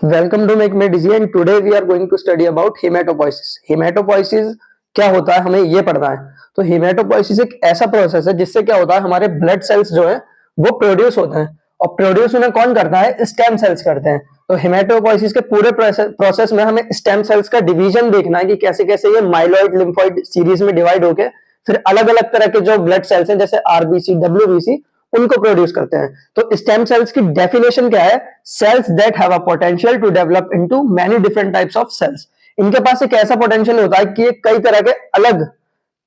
Welcome to Make Med Easy and today we are going to study about hematopoiesis. Hematopoiesis क्या होता है हमें ये पढ़ना है। तो हेमेटोपोइसिस एक ऐसा प्रोसेस है जिससे क्या होता है हमारे ब्लड सेल्स जो है वो प्रोड्यूस होते हैं और प्रोड्यूस उन्हें कौन करता है, स्टेम सेल्स करते हैं। तो हेमेटोपोइसिस के पूरे प्रोसेस में हमें स्टेम सेल्स का डिवीजन देखना है कि कैसे कैसे ये माइलॉइड लिम्फोइड सीरीज में डिवाइड होके फिर अलग अलग तरह के जो ब्लड सेल्स हैं जैसे आरबीसी डब्ल्यूबीसी उनको प्रोड्यूस करते हैं। तो स्टेम सेल्स की डेफिनेशन क्या है? Cells that have a potential to develop into many different types of cells. इनके पास एक ऐसा पोटेंशियल होता है कि ये कई तरह के अलग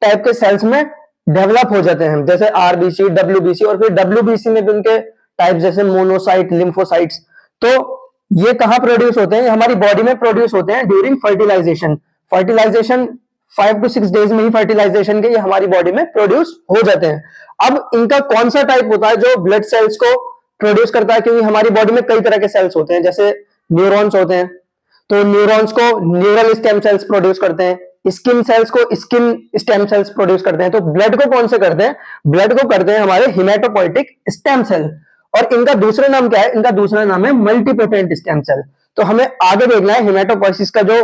टाइप के सेल्स में डेवलप हो जाते हैं, जैसे आरबीसी डब्ल्यूबीसी, और फिर डब्ल्यूबीसी में भी उनके टाइप जैसे मोनोसाइट लिम्फोसाइट्स। तो ये कहां प्रोड्यूस होते हैं? हमारी बॉडी में प्रोड्यूस होते हैं during fertilization. Fertilization 5 to 6 days में ही फर्टिलाइजेशन के ये हमारी बॉडी में प्रोड्यूस हो जाते हैं। अब इनका कौन सा टाइप होता है जो ब्लड सेल्स को प्रोड्यूस करता है? क्योंकि हमारी बॉडी में कई तरह के सेल्स होते हैं, जैसे न्यूरॉन्स होते हैं, तो न्यूरॉन्स को न्यूरल स्टेम सेल्स प्रोड्यूस करते हैं, स्किन सेल्स को स्किन स्टेम सेल्स प्रोड्यूस करते हैं। तो ब्लड को कौन से करते हैं? ब्लड को करते हैं हमारे हिमेटोपोइटिक स्टेम सेल। और इनका दूसरा नाम क्या है? इनका दूसरा नाम है मल्टीपोटेंट स्टेम सेल। तो हमें आगे देखना है हिमेटोपोइसिस का जो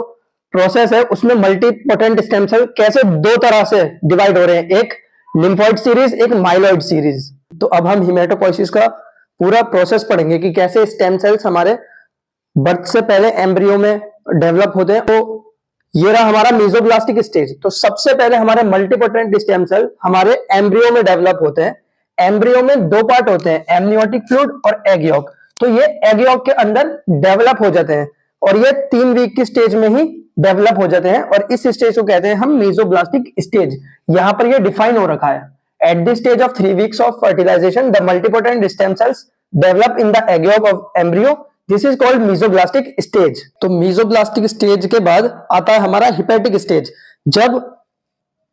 प्रोसेस है उसमें मल्टीपोटेंट स्टेम सेल कैसे दो तरह से डिवाइड हो रहे हैं, एक लिम्फोइड सीरीज, एक माइलॉइड सीरीज। तो अब हम हिमेटोपोइसिस का पूरा प्रोसेस पढ़ेंगे कि कैसे स्टेम सेल्स हमारे बर्थ से पहले एम्ब्रियो में डेवलप होते हैं। तो ये रहा हमारा मीजोब्लास्टिक स्टेज। तो सबसे पहले हमारे मल्टीपोटेंट स्टेम सेल हमारे एम्ब्रियो में डेवलप होते हैं। एम्ब्रियो में दो पार्ट होते हैं, एमनियोटिक फ्लूइड और एग यॉक। तो ये एग यॉक के अंदर डेवलप हो जाते हैं और ये 3 वीक की स्टेज में ही डेवलप हो जाते हैं और इस स्टेज को कहते हैं हम मीजोब्लास्टिक स्टेज। यहां पर ये डिफाइन हो रखा है, at the stage of 3 weeks of fertilisation the multipotent stem cells develop in the egg yolk of embryo, this is called mesoblastic stage. तो मीजोब्लास्टिक स्टेज के बाद आता है हमारा हिपैटिक स्टेज। जब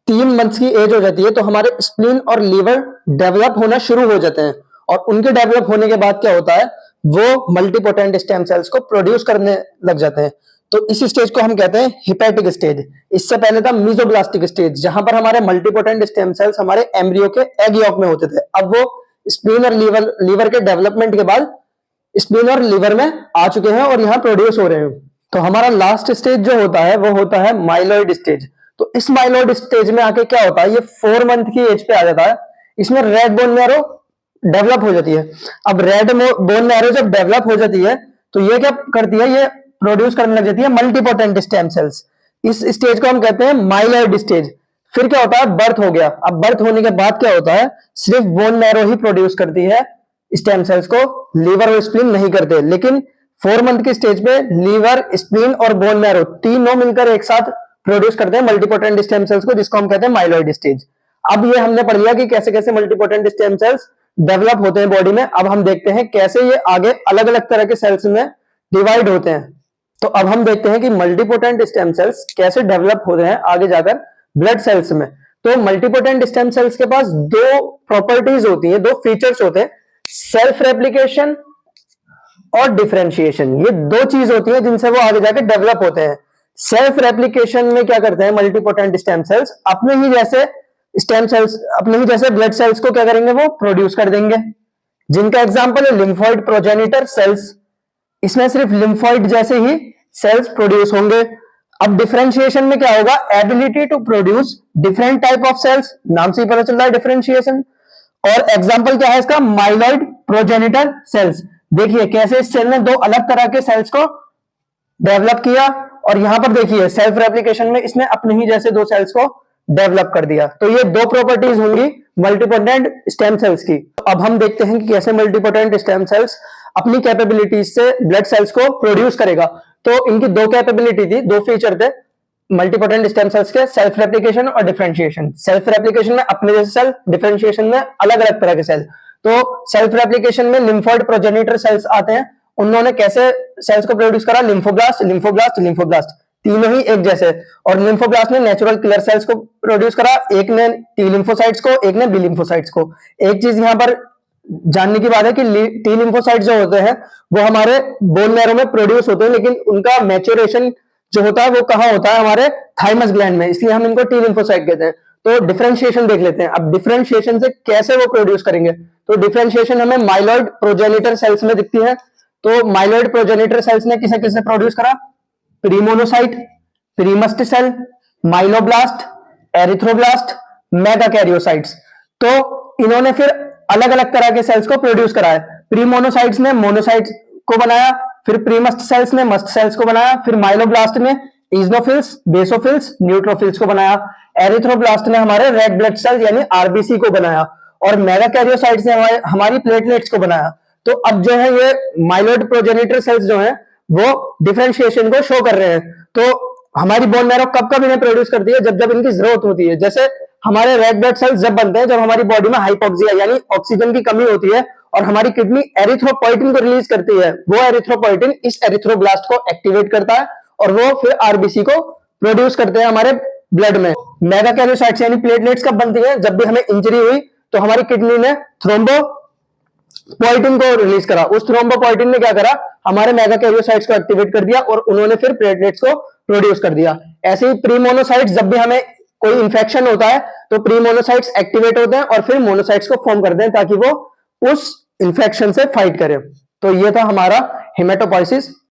3 मंथ्स की एज हो जाती है तो हमारे स्प्लीन और लीवर डेवलप होना शुरू हो जाते हैं और उनके डेवलप होने के बाद क्या होता है, वो मल्टीपोटेंट स्टेम सेल्स को प्रोड्यूस करने लग जाते हैं। तो इस स्टेज को हम कहते हैं हिपैटिक स्टेज। इससे पहले था मीजोब्लास्टिक स्टेज, जहां पर हमारे मल्टीपोटेंट स्टेम सेल्स हमारे एम्ब्रियो के एग यॉक में होते थे। अब वो स्प्लीन और लीवर के डेवलपमेंट के बाद स्प्लीन और लीवर में आ चुके हैं और यहाँ प्रोड्यूस हो रहे हैं। तो हमारा लास्ट स्टेज जो होता है वो होता है माइलॉइड स्टेज। तो इस माइलॉइड स्टेज में आके क्या होता है, ये 4 मंथ की एज पे आ जाता है। इसमें रेड बोन मैरो डेवलप हो जाती है। अब रेड बोन मैरो जब डेवलप हो जाती है तो ये क्या करती है, ये प्रोड्यूस करने लग जाती है मल्टीपोटेंट स्टेम सेल्स। इस स्टेज को हम कहते हैं माइलॉइड स्टेज। फिर क्या होता है, बर्थ हो गया। अब बर्थ होने के बाद क्या होता है, सिर्फ बोन मैरो ही प्रोड्यूस करती है स्टेम सेल्स को, लीवर और स्प्लीन नहीं करते। लेकिन 4 मंथ की स्टेज पे लीवर, स्प्लीन और बोन मैरो तीनों मिलकर एक साथ प्रोड्यूस करते हैं मल्टीपोटेंट स्टेम सेल्स को, जिसको हम कहते हैं माइलॉइड स्टेज। अब ये हमने पढ़ लिया कि कैसे कैसे मल्टीपोटेंट स्टेम सेल्स डेवलप होते हैं बॉडी में। अब हम देखते हैं कैसे ये आगे अलग अलग तरह के सेल्स में डिवाइड होते हैं। तो अब हम देखते हैं कि मल्टीपोटेंट स्टेम सेल्स कैसे डेवलप होते हैं आगे जाकर ब्लड सेल्स में। तो मल्टीपोटेंट स्टेम सेल्स के पास 2 प्रॉपर्टीज होती हैं, 2 फीचर्स होते हैं, सेल्फ रेप्लिकेशन और डिफरेंशिएशन। ये 2 चीज होती है जिनसे वो आगे जाकर डेवलप होते हैं। सेल्फ रेप्लिकेशन में क्या करते हैं मल्टीपोटेंट स्टेम सेल्स, अपने ही जैसे स्टेम सेल्स, अपने ही जैसे ब्लड सेल्स को क्या करेंगे, वो प्रोड्यूस कर देंगे, जिनका एग्जांपल है लिम्फोइड प्रोजेनिटर सेल्स। इसमें सिर्फ लिम्फोइड जैसे ही सेल्स प्रोड्यूस होंगे। अब डिफरेंशिएशन में क्या होगा, ability to produce different type of cells, नाम से ही पता चल रहा है डिफरेंशिएशन। और एग्जांपल क्या है इसका, माइलॉइड प्रोजेनिटर सेल्स। देखिए कैसे इस सेल ने 2 अलग तरह के सेल्स को डेवलप किया और यहां पर देखिए सेल्फ रेप्लिकेशन में इसने अपने ही जैसे 2 सेल्स को डेवलप कर दिया। तो ये 2 प्रॉपर्टीज होंगी मल्टीपोटेंट स्टेम सेल्स की। तो अब हम देखते हैं कि कैसे मल्टीपोटेंट स्टेम सेल्स अपनी कैपेबिलिटीज से ब्लड सेल्स को प्रोड्यूस करेगा। तो इनकी 2 कैपेबिलिटी थी, 2 फीचर थे मल्टीपोटेंट स्टेम सेल्स के, सेल्फ रेप्लिकेशन और डिफरेंशिएशन। सेल्फ रेप्लिकेशन में अपने जैसे सेल, डिफरेंशिएशन में अलग अलग तरह के सेल। तो सेल्फ रेप्लिकेशन में लिम्फोइड प्रोजेनिटर सेल्स आते हैं। उन्होंने कैसे सेल्स को प्रोड्यूस करा, लिम्फोब्लास्ट लिम्फोब्लास्ट लिम्फोब्लास्ट, तीनों ही एक जैसे। और लिम्फोब्लास्ट ने नेचुरल किलर सेल्स को प्रोड्यूस करा, एक ने टी लिम्फोसाइट्स को, एक ने बी लिम्फोसाइट्स को। एक चीज यहां पर जानने की बात है कि टी लिम्फोसाइट्स जो होते हैं वो हमारे बोन मैरो में प्रोड्यूस होते हैं, लेकिन उनका मैच्योरेशन जो होता है वो कहां होता है, हमारे थाइमस ग्लैंड में, इसलिए हम इनको टी लिम्फोसाइट कहते हैं। तो डिफरेंशिएशन देख लेते हैं। अब डिफरेंशिएशन से कैसे वो प्रोड्यूस करेंगे, तो डिफरेंशिएशन हमें माइलॉइड प्रोजेनिटर सेल्स में दिखती है। तो माइलोइड प्रोजेनिटर सेल्स ने किसे किसे प्रोड्यूस करा? प्रीमोनोसाइट, प्रीमस्ट माइलोब्लास्ट, एरिथ्रोब्लास्ट, मेगाकैरियोसाइट्स। तो इन्होंने फिर अलग अलग तरह के सेल्स को प्रोड्यूस कराया। प्रीमोनोसाइट्स ने मोनोसाइट्स को बनाया, फिर प्रीमस्ट सेल्स ने मस्ट सेल्स को बनाया, फिर माइलोब्लास्ट ने इजनोफिल्स, बेसोफिल्स, न्यूट्रोफिल्स को बनाया, एरिथ्रोब्लास्ट ने हमारे रेड ब्लड सेल्स यानी आरबीसी को बनाया, और मेगाकैरियोसाइट्स ने हमारी प्लेटलेट्स को बनाया। तो अब जो है ये माइलोइड प्रोजेनिटर सेल्स जो है वो डिफरेंशिएशन को शो कर रहे हैं। तो हमारी बोन मैरो कब कब इन्हें प्रोड्यूस करती है? जब जब इनकी जरूरत होती है। जैसे हमारे रेड ब्लड सेल्स जब बनते हैं जब हमारी बॉडी में हाइपोक्सिया यानी ऑक्सीजन की कमी होती है और हमारी किडनी एरिथ्रोपोइटिन को रिलीज करती है, वो एरिथ्रोपोइटिन इस एरिथ्रोब्लास्ट को एक्टिवेट करता है और वो फिर आरबीसी को प्रोड्यूस करते हैं हमारे ब्लड में। मेगाकैरियोसाइट्स यानी प्लेटलेट्स कब बनती है? जब भी हमें इंजरी हुई तो हमारी किडनी ने थ्रोम्बोपोइटिन को रिलीज करा, उस थ्रोम्बोपोइटिन ने क्या करा? हमारे मेगाकैरियोसाइट्स को एक्टिवेट कर दिया और उन्होंने फिर प्लेटलेट्स को प्रोड्यूस कर दिया। ऐसे ही प्रीमोनोसाइट्स, जब भी हमें कोई इंफेक्शन होता है तो प्रीमोनोसाइट्स एक्टिवेट होते हैं और फिर मोनोसाइट्स को फॉर्म करते हैं ताकि वो उस इंफेक्शन से फाइट करें। तो ये था हमारा हेमेटोपोइसिस।